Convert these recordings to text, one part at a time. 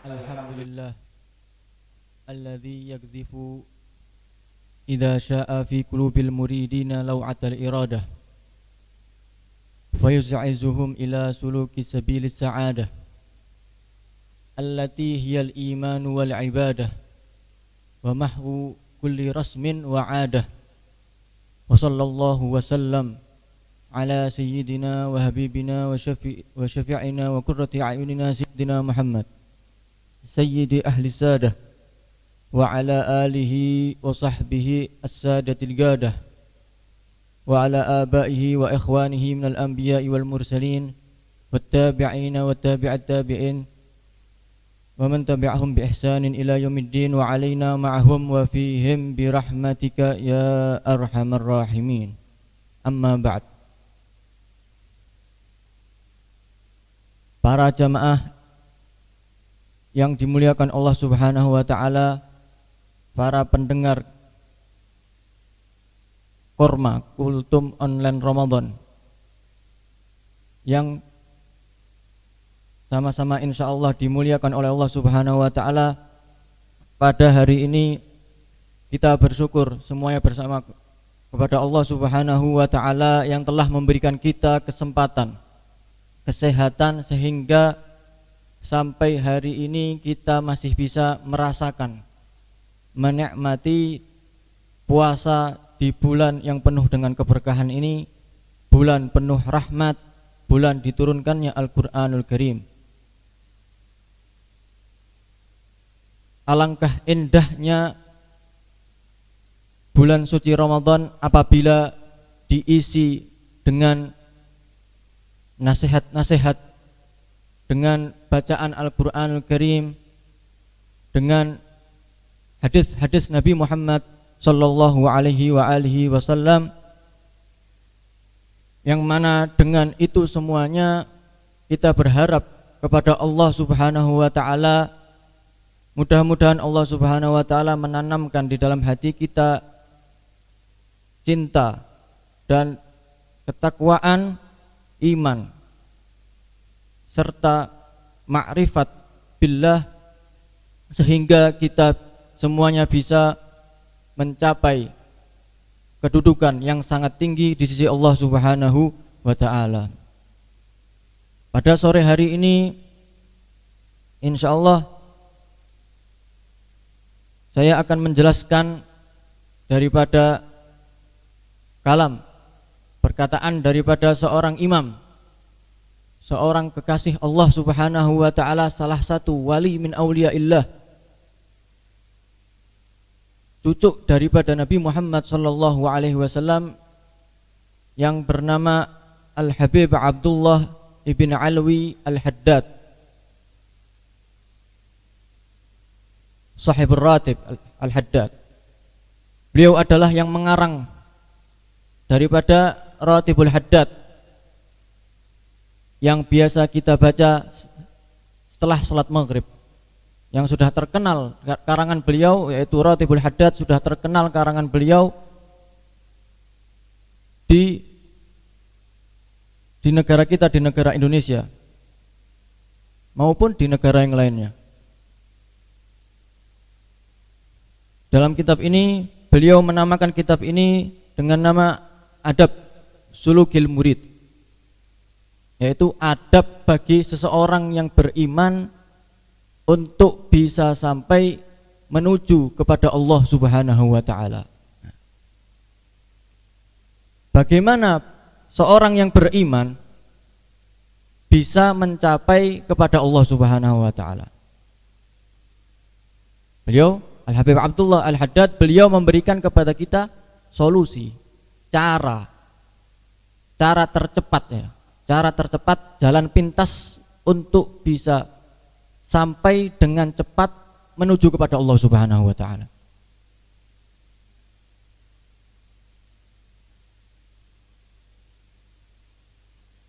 Alhamdulillah alladzi yakdzifu idza syaa'a fi qulubil muridina law'atal iradah fayuz'izuhum ila suluki sabilis sa'adah allati hiyal iman wal ibadah wa mahwu kulli rasmin wa 'adah wa sallallahu wa sallam ala sayyidina wa habibina wa syafi'ina wa qurrati a'yunina sayyidina Muhammad sayyidi ahli sadah wa ala alihi wa sahbihi as-sadatil gadah wa ala abaihi wa ikhwanihi minal anbiya'i wal mursalin wat tabi'ina wat tabi'at tabi'in wa man tabi'ahum bi ihsanin ila yaumiddin wa alaina ma'ahum wa fihim bi rahmatika ya arhamar rahimin. Amma ba'd. Para jamaah yang dimuliakan Allah Subhanahu wa taala, para pendengar Korma Kultum Online Ramadan yang sama-sama insyaallah dimuliakan oleh Allah Subhanahu wa taala, pada hari ini kita bersyukur semuanya bersama kepada Allah Subhanahu wa taala yang telah memberikan kita kesempatan, kesehatan, sehingga sampai hari ini kita masih bisa merasakan, menikmati puasa di bulan yang penuh dengan keberkahan ini, bulan penuh rahmat, bulan diturunkannya Al-Quranul Karim. Alangkah indahnya bulan suci Ramadan apabila diisi dengan nasihat-nasihat, dengan bacaan Al-Quranul Karim, dengan hadis-hadis Nabi Muhammad sallallahu alaihi wa alihi wasallam, yang mana dengan itu semuanya kita berharap kepada Allah Subhanahu wa taala, mudah-mudahan Allah Subhanahu wa taala menanamkan di dalam hati kita cinta dan ketakwaan, iman serta ma'rifat billah, sehingga kita semuanya bisa mencapai kedudukan yang sangat tinggi di sisi Allah Subhanahu wa taala. Pada sore hari ini insyaallah saya akan menjelaskan daripada kalam, perkataan daripada seorang imam, seorang kekasih Allah Subhanahu wa taala, salah satu wali min auliyaillah, cucu daripada Nabi Muhammad sallallahu alaihi wasallam, yang bernama Al-Habib Abdullah ibn Alwi Al-Haddad, sahibur ratib Al-Haddad. Beliau adalah yang mengarang daripada Ratibul Haddad yang biasa kita baca setelah salat maghrib, yang sudah terkenal karangan beliau, yaitu Ratibul Haddad, sudah terkenal karangan beliau di negara kita, di negara Indonesia maupun di negara yang lainnya. Dalam kitab ini beliau menamakan kitab ini dengan nama Adab Sulukil Murid, yaitu adab bagi seseorang yang beriman untuk bisa sampai menuju kepada Allah Subhanahu wa taala. Bagaimana seorang yang beriman bisa mencapai kepada Allah Subhanahu wa taala? Beliau Al-Habib Abdullah Al-Haddad, beliau memberikan kepada kita solusi, cara tercepat, ya, cara tercepat, jalan pintas untuk bisa sampai dengan cepat menuju kepada Allah Subhanahu wa taala.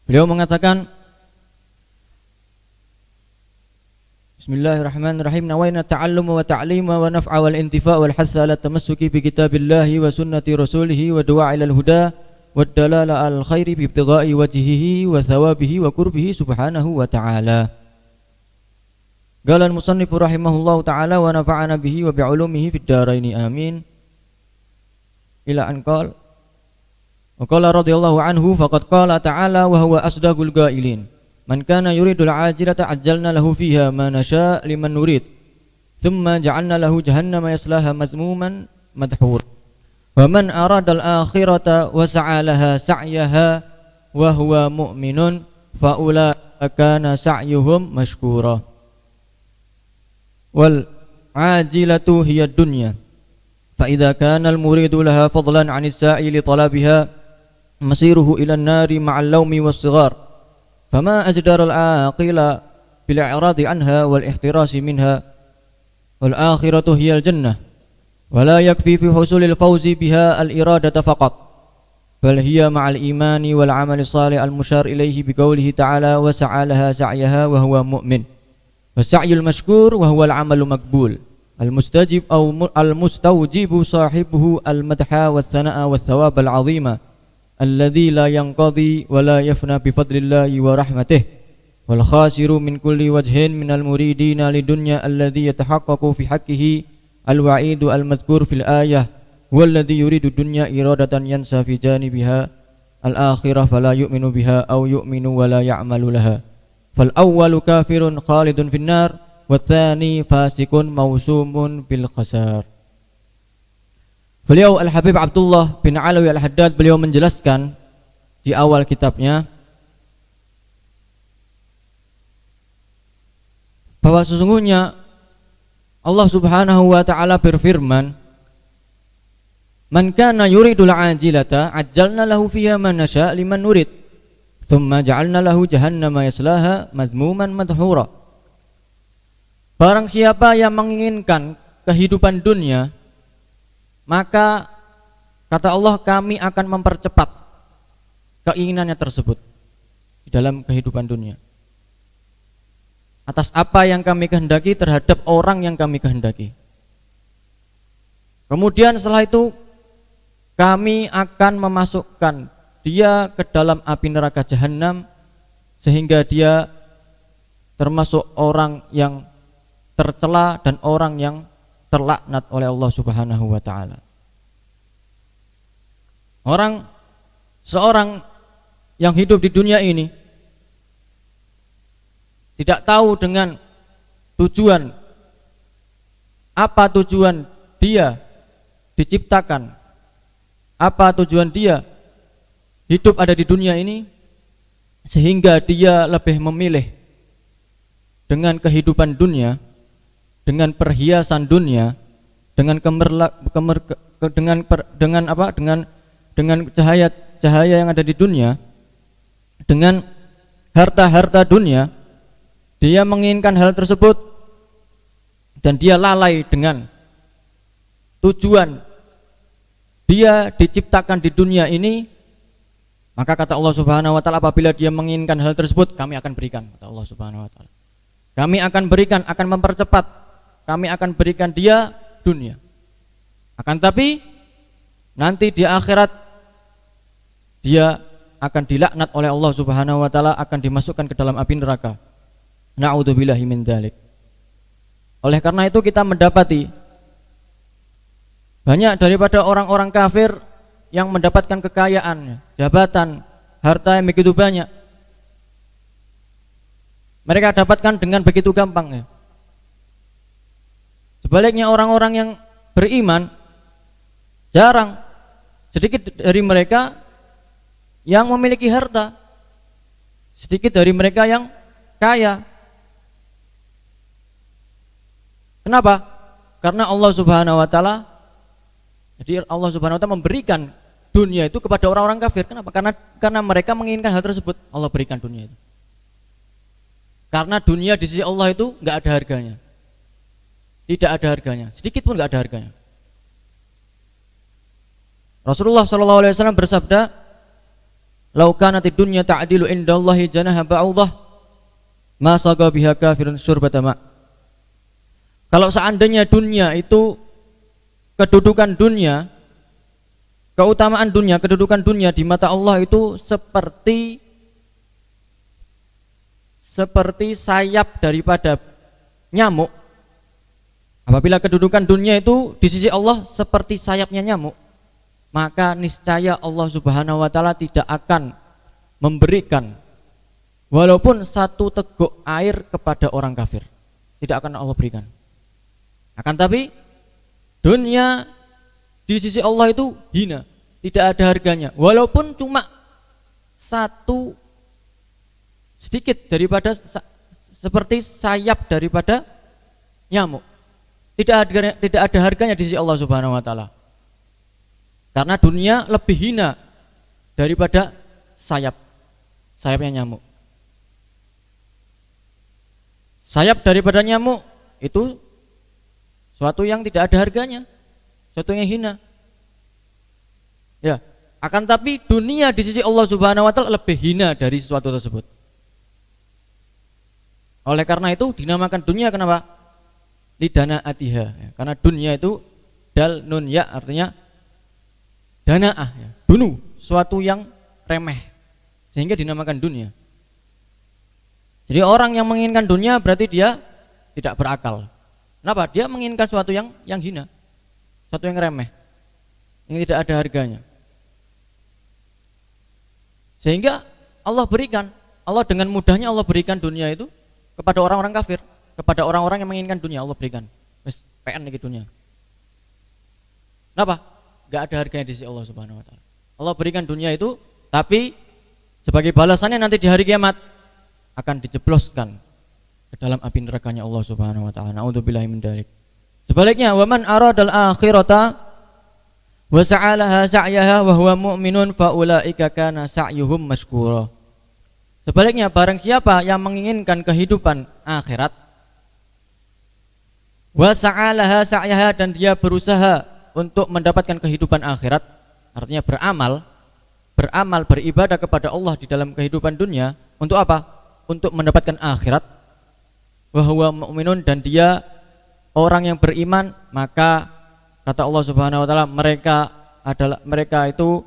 Beliau mengatakan, Bismillahirrahmanirrahim, nawaina ta'alluma wa ta'lima wa naf'a wal intifa' wal hassa ala tamassuki bi kitabillahi wa sunnati rasulih wa du'a ila al-huda wa dalala al-khairi bi ibtigha'i wajhihi wa thawabihi wa qurbihi subhanahu wa ta'ala. Qala al-musannif rahimahullahu ta'ala wa nafa'ana bihi wa bi'ulumihi fid dharaini amin. Ila an qala wa qala radhiyallahu anhu faqad qala ta'ala wa huwa asdaqul qailin man kana yuridul ajilata ajjalna lahu fiha ma nasha' liman nurid thumma ja'alna lahu jahannama yaslaha mazmuman madhur wa man aradal akhirata wa sa'alaha sa'yaha wa huwa mu'minun fa ulaika kana sa'yuhum mashkura wal ajilatu hiya dunya fa idza kana al muridu laha fadlan 'anis sa'i li talabiha masiruhu ila an-nari ma'al lawmi was-sighar fama ajdara al-aqila bil i'radi 'anha wal ihtirasi minha wal akhiratu hiya al-jannah wa la yakfi fi husulil fawzi biha al-iradata faqat bal hiya ma'al imani wal 'amali shalih al-mushar ilayhi bi qawlihi ta'ala wa sa'alaha sa'yaha wa huwa mu'min wasa'yul mashkur wa huwa al-'amalu maqbul al-mustajib aw al-mustawjibu sahibuhu al-madha was-sana'a was-thawab al-'azima alladhi la yanqadi wa la yafna bi fadlillahi wa rahmatih wal khasiru min kulli wajhin min al-muridina lidunya alladhi yatahaqqaqu fi haqqihi al-wa'idu al-madhkur fil ayah walladhi yuridu dunya iradatan yansa fi janibiha al-akhirah fala yu'minu biha aw yu'minu wa la ya'malu laha fal awwalu kafirun khalidun finnar wa tsani fasikun mausumun bil khasar. Beliau Al-Habib Abdullah bin Alawi Al-Haddad beliau menjelaskan di awal kitabnya bahwa sesungguhnya Allah Subhanahu wa taala berfirman, "Man kana yuridul ajilata ajjalna lahu fiha ma nasha' liman nurid." Thumma ja'alna lahu jahannama yaslaha madhmuman madhura. Barang siapa yang menginginkan kehidupan dunia, maka kata Allah kami akan mempercepat keinginannya tersebut di dalam kehidupan dunia atas apa yang kami kehendaki terhadap orang yang kami kehendaki. Kemudian setelah itu kami akan memasukkan dia ke dalam api neraka jahanam sehingga dia termasuk orang yang tercela dan orang yang terlaknat oleh Allah Subhanahu wa taala. Seorang yang hidup di dunia ini tidak tahu dengan tujuan apa tujuan dia diciptakan, apa tujuan dia hidup ada di dunia ini, sehingga dia lebih memilih dengan kehidupan dunia, dengan perhiasan dunia, dengan dengan cahaya yang ada di dunia, dengan harta-harta dunia. Dia menginginkan hal tersebut dan dia lalai dengan tujuan dia diciptakan di dunia ini. Maka kata Allah Subhanahu wa taala, apabila dia menginginkan hal tersebut, kami akan berikan, kata Allah Subhanahu wa taala. Kami akan berikan, akan mempercepat. Kami akan berikan dia dunia. Akan tapi nanti di akhirat dia akan dilaknat oleh Allah Subhanahu wa taala, akan dimasukkan ke dalam api neraka. Na'udzubillahi min dzalik. Oleh karena itu kita mendapati banyak daripada orang-orang kafir yang mendapatkan kekayaan, jabatan, harta yang begitu banyak, mereka dapatkan dengan begitu gampang ya. Sebaliknya orang-orang yang beriman jarang, sedikit dari mereka yang memiliki harta, sedikit dari mereka yang kaya. Kenapa? Karena Allah Subhanahu wa taala, jadi Allah Subhanahu wa taala memberikan dunia itu kepada orang-orang kafir. Kenapa? Karena mereka menginginkan hal tersebut. Allah berikan dunia itu. Karena dunia di sisi Allah itu enggak ada harganya. Tidak ada harganya, sedikit pun enggak ada harganya. Rasulullah sallallahu alaihi wasallam bersabda, "Lau kanatid dunya ta'dilu indallahi janaha ba'udah, ma saqa biha kafirun syurbata ma'." Kalau seandainya dunia itu kedudukan dunia, keutamaan dunia, kedudukan dunia di mata Allah itu seperti sayap daripada nyamuk, apabila kedudukan dunia itu di sisi Allah seperti sayapnya nyamuk, maka niscaya Allah Subhanahu wa taala tidak akan memberikan walaupun satu teguk air kepada orang kafir. Tidak akan Allah berikan. Akan tapi dunia di sisi Allah itu hina, tidak ada harganya. Walaupun cuma satu sedikit daripada seperti sayap daripada nyamuk. Tidak ada harganya di sisi Allah Subhanahu wa taala. Karena dunia lebih hina daripada sayapnya nyamuk. Sayap daripada nyamuk itu suatu yang tidak ada harganya, suatu yang hina. Ya, akan tapi dunia di sisi Allah Subhanahu wa taala lebih hina dari sesuatu tersebut. Oleh karena itu dinamakan dunia kenapa? Lidana atiha, ya. Karena dunia itu dal nun ya artinya danaah, ya. Dunu, suatu yang remeh, sehingga dinamakan dunia. Jadi orang yang menginginkan dunia berarti dia tidak berakal. Kenapa? Dia menginginkan suatu yang hina, suatu yang remeh, yang tidak ada harganya. Sehingga Allah dengan mudahnya Allah berikan dunia itu kepada orang-orang kafir, kepada orang-orang yang menginginkan dunia Allah berikan. Wes PN lagi dunia. Kenapa? Gak ada harganya di sisi Allah Subhanahu wa taala. Allah berikan dunia itu, tapi sebagai balasannya nanti di hari kiamat akan dijebloskan ke dalam api nerakanya Allah Subhanahu wa taala. Nauzubillahi min dzalik. Sebaliknya, wa man aradal akhirata wa sa'alaha sa'yaha wa huwa mu'minun fa ulaika kana sa'yuhum mashkura. Sebaliknya, barang siapa yang menginginkan kehidupan akhirat wa sa'alaha sa'yaha dan dia berusaha untuk mendapatkan kehidupan akhirat, artinya beramal beribadah kepada Allah di dalam kehidupan dunia, untuk apa? Untuk mendapatkan akhirat. Wa huwa mu'minun dan dia orang yang beriman, maka kata Allah Subhanahu wa taala mereka itu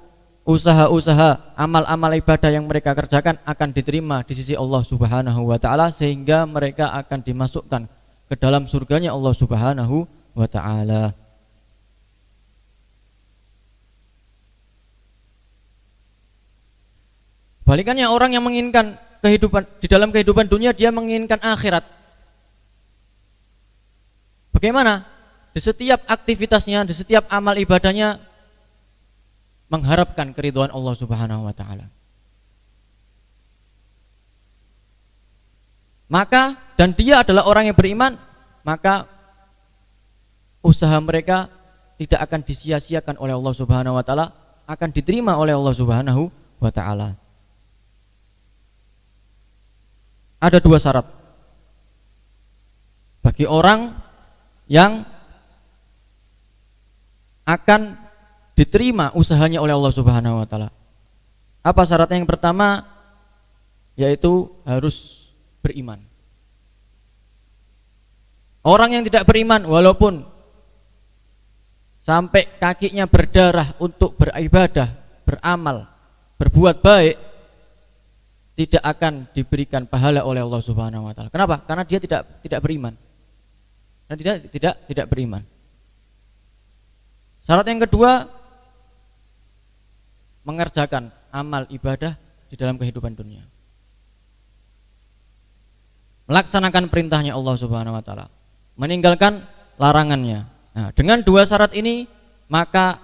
usaha-usaha amal-amal ibadah yang mereka kerjakan akan diterima di sisi Allah Subhanahu wa taala, sehingga mereka akan dimasukkan ke dalam surganya Allah Subhanahu wa taala. Balikannya, orang yang menginginkan kehidupan di dalam kehidupan dunia, dia menginginkan akhirat. Bagaimana? Di setiap aktivitasnya, di setiap amal ibadahnya mengharapkan keridhaan Allah Subhanahu wa taala. Maka dan dia adalah orang yang beriman, maka usaha mereka tidak akan disia-siakan oleh Allah Subhanahu wa taala, akan diterima oleh Allah Subhanahu wa taala. Ada dua syarat bagi orang yang akan diterima usahanya oleh Allah Subhanahu wa taala. Apa syaratnya? Yang pertama yaitu harus beriman. Orang yang tidak beriman walaupun sampai kakinya berdarah untuk beribadah, beramal, berbuat baik, tidak akan diberikan pahala oleh Allah Subhanahu wa taala. Kenapa? Karena dia tidak beriman. Dan tidak beriman. Syarat yang kedua, mengerjakan amal ibadah di dalam kehidupan dunia. Melaksanakan perintahnya Allah Subhanahu wa taala, meninggalkan larangannya. Nah, dengan dua syarat ini, maka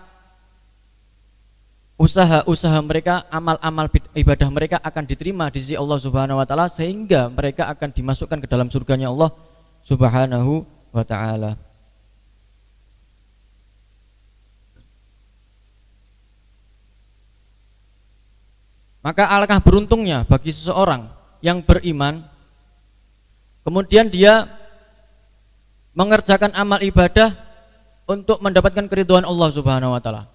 usaha-usaha mereka, amal-amal ibadah mereka akan diterima di sisi Allah Subhanahu wa taala, sehingga mereka akan dimasukkan ke dalam surganya Allah Subhanahu wa taala. Maka alangkah beruntungnya bagi seseorang yang beriman, kemudian dia mengerjakan amal ibadah untuk mendapatkan keridhaan Allah Subhanahu wa taala.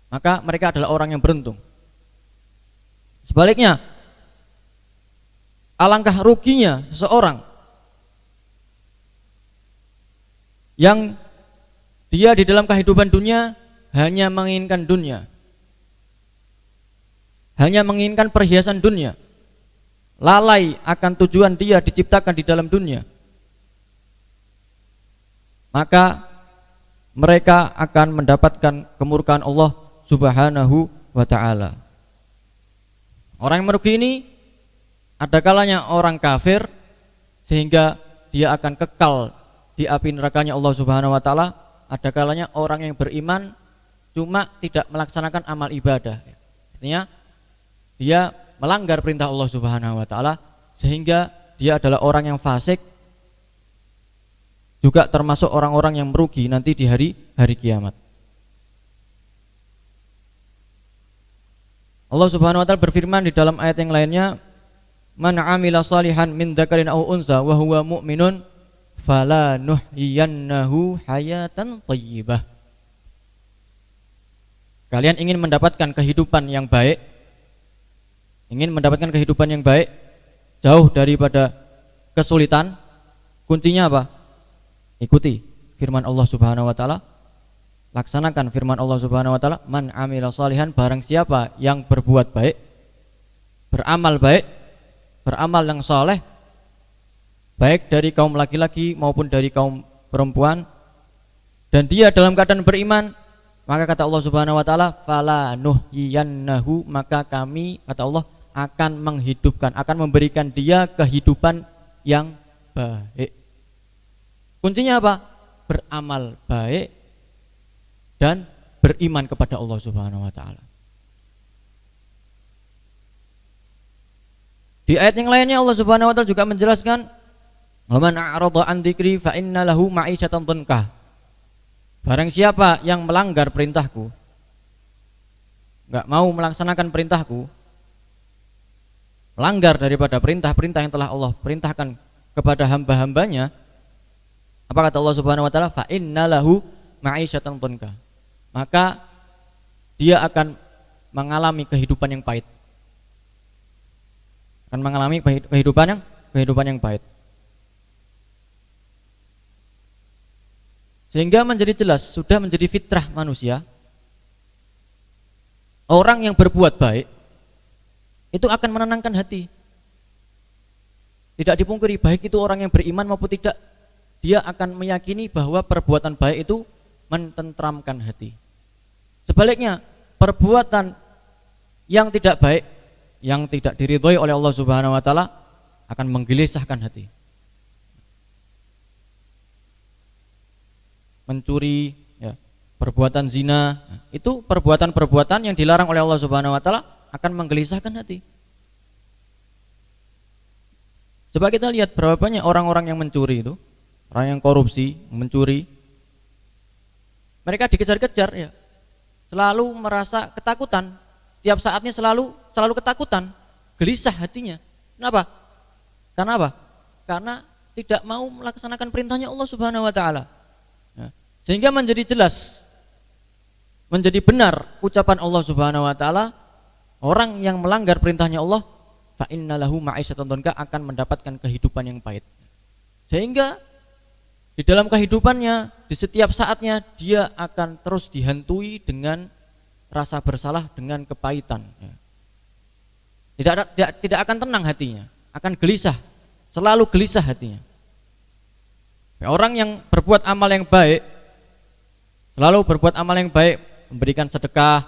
Maka mereka adalah orang yang beruntung. Sebaliknya, alangkah ruginya seseorang yang dia di dalam kehidupan dunia hanya menginginkan dunia, hanya menginginkan perhiasan dunia, lalai akan tujuan dia diciptakan di dalam dunia, maka mereka akan mendapatkan kemurkaan Allah Subhanahu wa ta'ala. Orang yang merugi ini ada kalanya orang kafir sehingga dia akan kekal di api nerakanya Allah Subhanahu wa ta'ala. Ada kalanya orang yang beriman cuma tidak melaksanakan amal ibadah. Artinya dia melanggar perintah Allah Subhanahu wa ta'ala sehingga dia adalah orang yang fasik, juga termasuk orang-orang yang merugi nanti di hari kiamat. Allah Subhanahu wa ta'ala berfirman di dalam ayat yang lainnya, man 'amila shalihan min dzakarin aw unsa wa huwa mu'minun fala nuhyiyannahu hayatan thayyibah. Kalian ingin mendapatkan kehidupan yang baik, jauh daripada kesulitan, kuncinya apa? Ikuti firman Allah Subhanahu wa ta'ala, laksanakan firman Allah Subhanahu wa ta'ala, man 'amila shalihan, barang siapa yang berbuat baik, beramal baik, beramal yang saleh, baik dari kaum laki-laki maupun dari kaum perempuan, dan dia dalam keadaan beriman, maka kata Allah Subhanahu wa ta'ala, fala nuhyiyannahu, maka kami, kata Allah, akan menghidupkan, akan memberikan dia kehidupan yang baik. Kuncinya apa? Beramal baik dan beriman kepada Allah Subhanahu wa ta'ala. Di ayat yang lainnya Allah Subhanahu wa ta'ala juga menjelaskan, wa man a'rada an dzikri fa inna lahu ma'isyatan dhankah. Barang siapa yang melanggar perintahku, enggak mau melaksanakan perintahku, melanggar daripada perintah-perintah yang telah Allah perintahkan kepada hamba-hambanya, apa kata Allah Subhanahu wa ta'ala? Fa inna lahu ma'isyatan dhankah. Maka dia akan mengalami kehidupan yang pahit. Akan mengalami kehidupan yang pahit. Sehingga menjadi jelas, sudah menjadi fitrah manusia, orang yang berbuat baik itu akan menenangkan hati. Tidak dipungkiri, baik itu orang yang beriman maupun tidak, dia akan meyakini bahwa perbuatan baik itu mententramkan hati. Sebaliknya, perbuatan yang tidak baik, yang tidak diridhoi oleh Allah Subhanahu wa ta'ala, akan menggelisahkan hati. Mencuri, ya, perbuatan zina, itu perbuatan-perbuatan yang dilarang oleh Allah Subhanahu wa ta'ala akan menggelisahkan hati. Coba kita lihat berapa banyak orang-orang yang mencuri itu, orang yang korupsi, mencuri, mereka dikejar-kejar, ya, selalu merasa ketakutan, setiap saatnya selalu ketakutan, gelisah hatinya. Kenapa? Karena apa? Karena tidak mau melaksanakan perintahnya Allah Subhanahu wa ta'ala. Sehingga menjadi jelas, menjadi benar ucapan Allah Subhanahu wa ta'ala, orang yang melanggar perintahnya Allah, fa innalahu ma'isyatan dhankah, akan mendapatkan kehidupan yang pahit. Sehingga di dalam kehidupannya, di setiap saatnya dia akan terus dihantui dengan rasa bersalah, dengan kepahitan. Tidak akan tenang hatinya, akan gelisah, selalu gelisah hatinya. Orang yang berbuat amal yang baik, selalu berbuat amal yang baik, memberikan sedekah,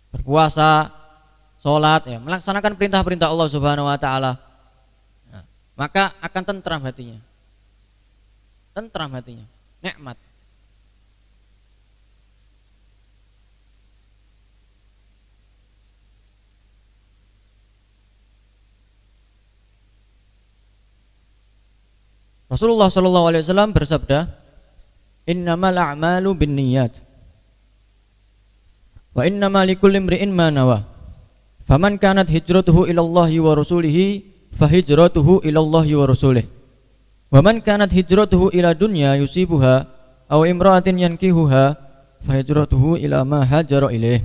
berpuasa, sholat, ya, melaksanakan perintah-perintah Allah Subhanahu wa ta'ala, maka akan tentram hatinya, nikmat. Rasulullah sallallahu alaihi wasallam bersabda, innamal a'malu binniyat wa innamal likulli imri'in ma nawa. Faman kanat hijratuhu ila Allahi wa rasulihi fa hijratuhu ila Allahi wa rasulih. Wa man kanat hijratuhu ila dunya yusibuha aw imra'atin yankihuha fa hijratuhu ila ma hajara ilaih.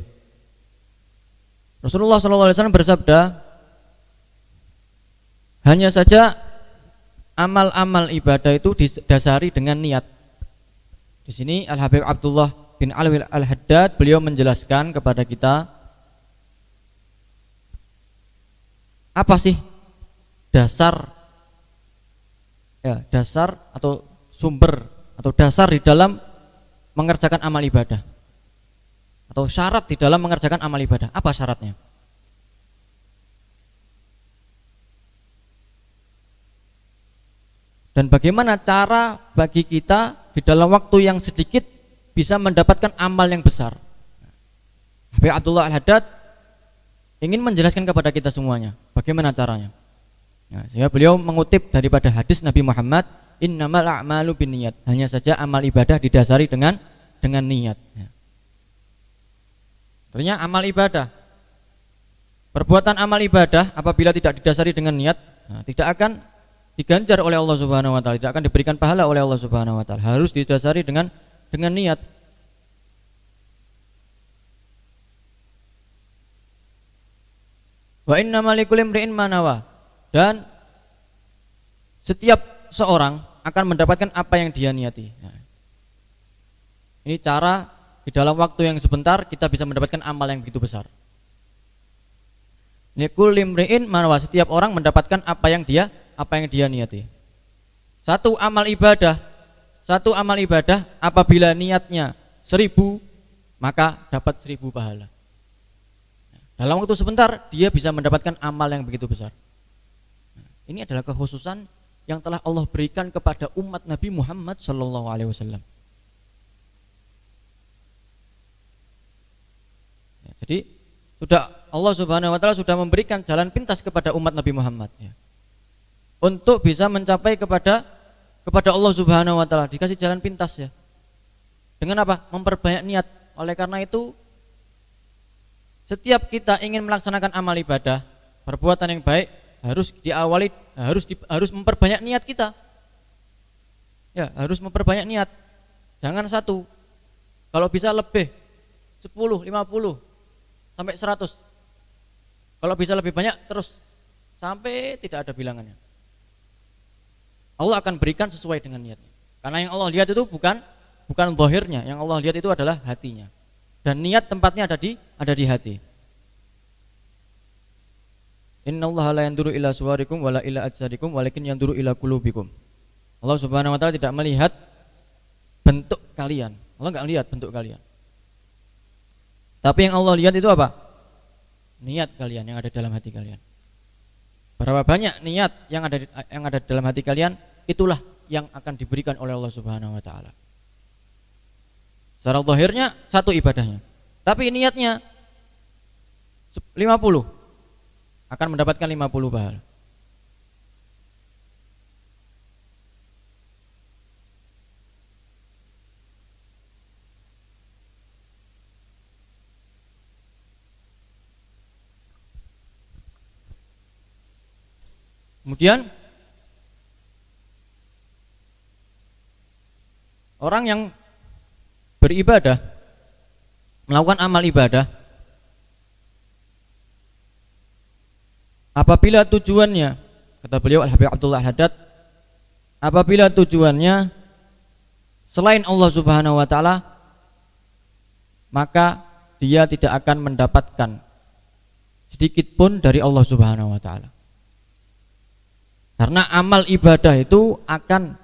Rasulullah sallallahu alaihi wasallam bersabda, hanya saja amal-amal ibadah itu didasari dengan niat. Di sini Al-Habib Abdullah bin Alwi Al-Haddad, beliau menjelaskan kepada kita, apa sih dasar atau sumber atau dasar di dalam mengerjakan amal ibadah, atau syarat di dalam mengerjakan amal ibadah. Apa syaratnya? Dan bagaimana cara bagi kita di dalam waktu yang sedikit bisa mendapatkan amal yang besar? Habib Abdullah Al-Haddad ingin menjelaskan kepada kita semuanya bagaimana caranya. Nah, sehingga beliau mengutip daripada hadis Nabi Muhammad, innamal a'malu binniyat. Hanya saja amal ibadah didasari dengan niat. Artinya amal ibadah, perbuatan amal ibadah apabila tidak didasari dengan niat, tidak akan diganjar oleh Allah Subhanahu wa taala, tidak akan diberikan pahala oleh Allah Subhanahu wa taala. Harus didasari dengan niat. Wa innamal likulli imri'in ma nawa. Dan setiap seorang akan mendapatkan apa yang dia niati. Ini cara di dalam waktu yang sebentar kita bisa mendapatkan amal yang begitu besar. Likulli imri'in ma nawa. Setiap orang mendapatkan apa yang dia niati. Satu amal ibadah apabila niatnya 1000, maka dapat 1000 pahala. Dalam waktu sebentar dia bisa mendapatkan amal yang begitu besar. Ini adalah kekhususan yang telah Allah berikan kepada umat Nabi Muhammad sallallahu alaihi wasallam. Jadi sudah Allah Subhanahu wa taala sudah memberikan jalan pintas kepada umat Nabi Muhammad, untuk bisa mencapai kepada Allah Subhanahu wa taala, dikasih jalan pintas ya. Dengan apa? Memperbanyak niat. Oleh karena itu setiap kita ingin melaksanakan amal ibadah, perbuatan yang baik, harus diawali, harus memperbanyak niat kita. Ya, harus memperbanyak niat. Jangan satu. Kalau bisa lebih, 10, 50 sampai 100. Kalau bisa lebih banyak terus sampai tidak ada bilangannya. Allah akan berikan sesuai dengan niatnya. Karena yang Allah lihat itu bukan zahirnya, yang Allah lihat itu adalah hatinya. Dan niat tempatnya ada di hati. Innallaha la yanduru ila suwarikum wala ila ajsadikum walakin yanduru ila qulubikum. Allah Subhanahu wa taala tidak melihat bentuk kalian. Allah enggak lihat bentuk kalian. Tapi yang Allah lihat itu apa? Niat kalian yang ada dalam hati kalian. Berapa banyak niat yang ada dalam hati kalian, itulah yang akan diberikan oleh Allah Subhanahu wa taala. Secara zahirnya satu ibadahnya, tapi niatnya 50, akan mendapatkan 50 pahala. Kemudian orang yang beribadah, melakukan amal ibadah, apabila tujuannya, kata beliau Al-Habib Abdullah Al-Haddad, apabila tujuannya selain Allah Subhanahu wa taala, maka dia tidak akan mendapatkan sedikit pun dari Allah Subhanahu wa taala. Karena amal ibadah itu akan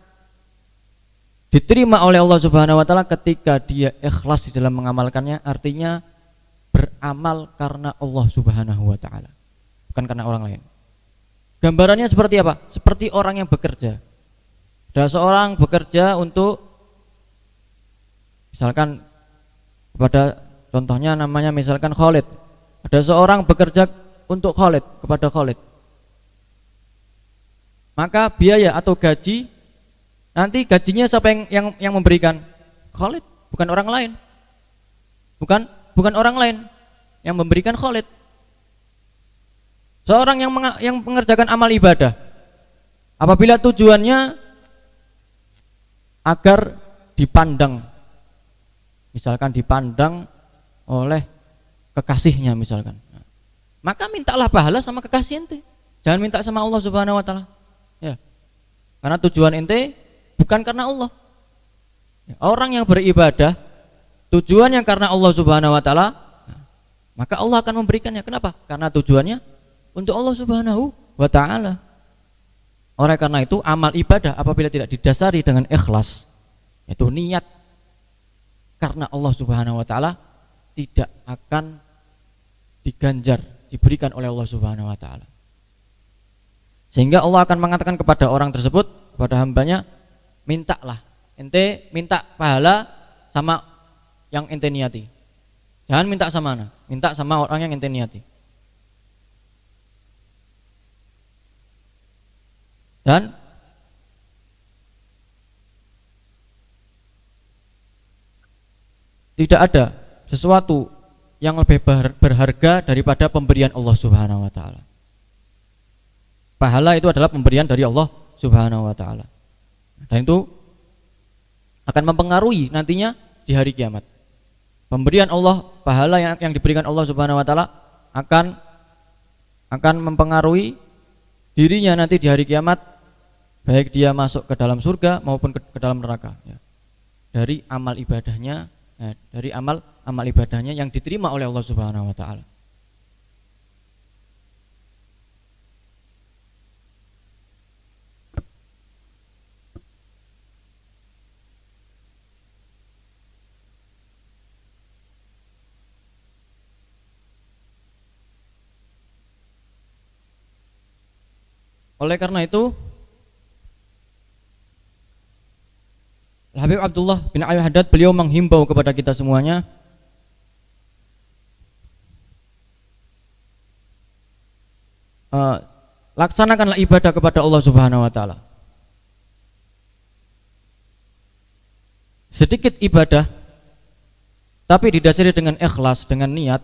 diterima oleh Allah Subhanahu wa taala ketika dia ikhlas di dalam mengamalkannya, artinya beramal karena Allah Subhanahu wa taala, bukan karena orang lain. Gambarannya seperti apa? Seperti orang yang bekerja. Ada seorang bekerja untuk, misalkan kepada, contohnya namanya misalkan Khalid. Ada seorang bekerja untuk Khalid, kepada Khalid. Maka biaya atau gaji, nanti gajinya siapa yang memberikan? Khalid, bukan orang lain. Bukan orang lain yang memberikan Khalid. Seorang yang mengerjakan amal ibadah, apabila tujuannya agar dipandang, misalkan dipandang oleh kekasihnya misalkan, maka mintalah pahala sama kekasih ente. Jangan minta sama Allah Subhanahu wa taala. Ya. Karena tujuan ente bukan karena Allah. Orang yang beribadah tujuannya karena Allah Subhanahu wa taala, maka Allah akan memberikannya. Kenapa? Karena tujuannya untuk Allah Subhanahu wa taala. Oleh karena itu amal ibadah apabila tidak didasari dengan ikhlas, yaitu niat karena Allah Subhanahu wa taala, tidak akan diganjar, diberikan oleh Allah Subhanahu wa taala. Sehingga Allah akan mengatakan kepada orang tersebut, kepada hambanya, mintalah, ente minta pahala sama yang ente niati. Jangan minta sama ana, minta sama orang yang ente niati. Dan tidak ada sesuatu yang lebih berharga daripada pemberian Allah Subhanahu wa taala. Pahala itu adalah pemberian dari Allah Subhanahu wa taala. Dan itu akan mempengaruhi nantinya di hari kiamat. Pemberian Allah, pahala yang diberikan Allah Subhanahu wa taala akan mempengaruhi dirinya nanti di hari kiamat, baik dia masuk ke dalam surga maupun ke dalam neraka, ya. Dari amal ibadahnya, dari amal ibadahnya yang diterima oleh Allah Subhanahu wa taala. Oleh karena itu Habib Abdullah bin Al-Haddad beliau menghimbau kepada kita semuanya laksanakanlah ibadah kepada Allah Subhanahu wa taala. Sedikit ibadah tapi didasari dengan ikhlas, dengan niat,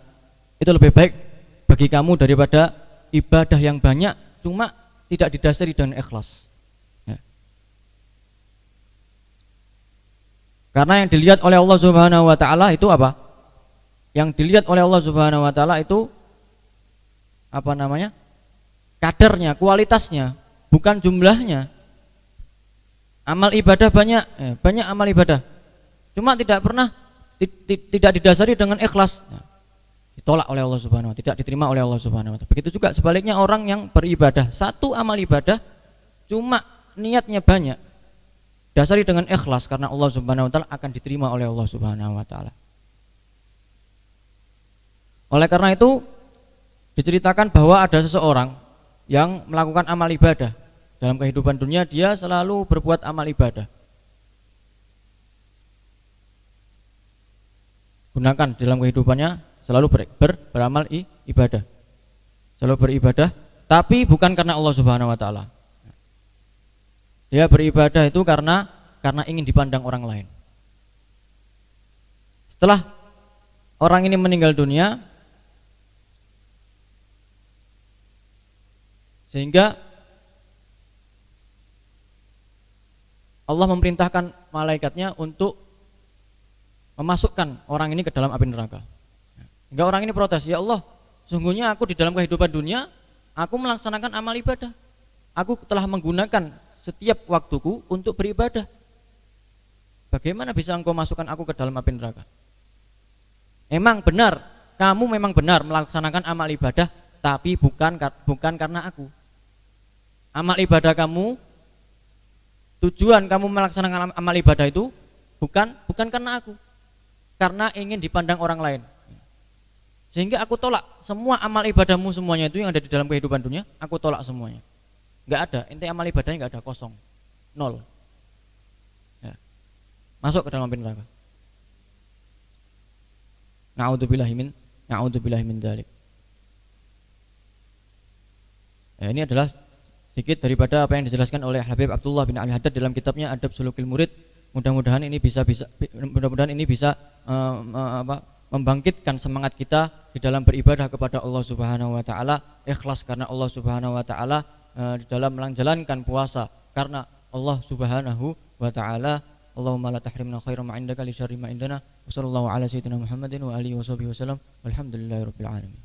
itu lebih baik bagi kamu daripada ibadah yang banyak cuma tidak didasari dengan ikhlas. Karena yang dilihat oleh Allah Subhanahu wa taala itu apa? Yang dilihat oleh Allah Subhanahu wa taala itu apa namanya? Kadarnya, kualitasnya, bukan jumlahnya. Amal ibadah banyak, banyak amal ibadah. Cuma tidak pernah tidak didasari dengan ikhlas. Ditolak oleh Allah Subhanahu wa taala, tidak diterima oleh Allah Subhanahu wa taala. Begitu juga sebaliknya orang yang beribadah, satu amal ibadah cuma niatnya banyak, dasari dengan ikhlas karena Allah Subhanahu wa taala, akan diterima oleh Allah Subhanahu wa taala. Oleh karena itu diceritakan bahwa ada seseorang yang melakukan amal ibadah. Dalam kehidupan dunia dia selalu berbuat amal ibadah. Gunakan dalam kehidupannya selalu beramal ibadah. Selalu beribadah tapi bukan karena Allah Subhanahu wa taala. Dia beribadah itu karena ingin dipandang orang lain. Setelah orang ini meninggal dunia, sehingga Allah memerintahkan malaikatnya untuk memasukkan orang ini ke dalam api neraka. Sehingga orang ini protes, ya Allah, sungguhnya aku di dalam kehidupan dunia aku melaksanakan amal ibadah. Aku telah menggunakan setiap waktuku untuk beribadah. Bagaimana bisa engkau masukkan aku ke dalam api neraka? Emang benar, kamu memang benar melaksanakan amal ibadah, tapi bukan karena aku. Amal ibadah kamu, tujuan kamu melaksanakan amal ibadah itu bukan karena aku, karena ingin dipandang orang lain. Sehingga aku tolak semua amal ibadahmu semuanya itu yang ada di dalam kehidupan dunia, aku tolak semuanya. Enggak ada, ente amal ibadahnya enggak ada, kosong, nol. Ya. Masuk ke dalam api neraka. Na'udzubillahi min dzalik. Ya, ini adalah sedikit daripada apa yang dijelaskan oleh Habib Abdullah bin Al-Haddad dalam kitabnya Adab Sulukil Murid. Mudah-mudahan ini bisa membangkitkan semangat kita di dalam beribadah kepada Allah Subhanahu wa taala, ikhlas karena Allah Subhanahu wa taala, di dalam menjalankan puasa karena Allah Subhanahu wa taala. Allahumma la tahrimna khairan ma indaka li syarri ma indana. Wassallallahu ala sayyidina Muhammadin wa alihi wasallam. Walhamdulillahirabbil alamin.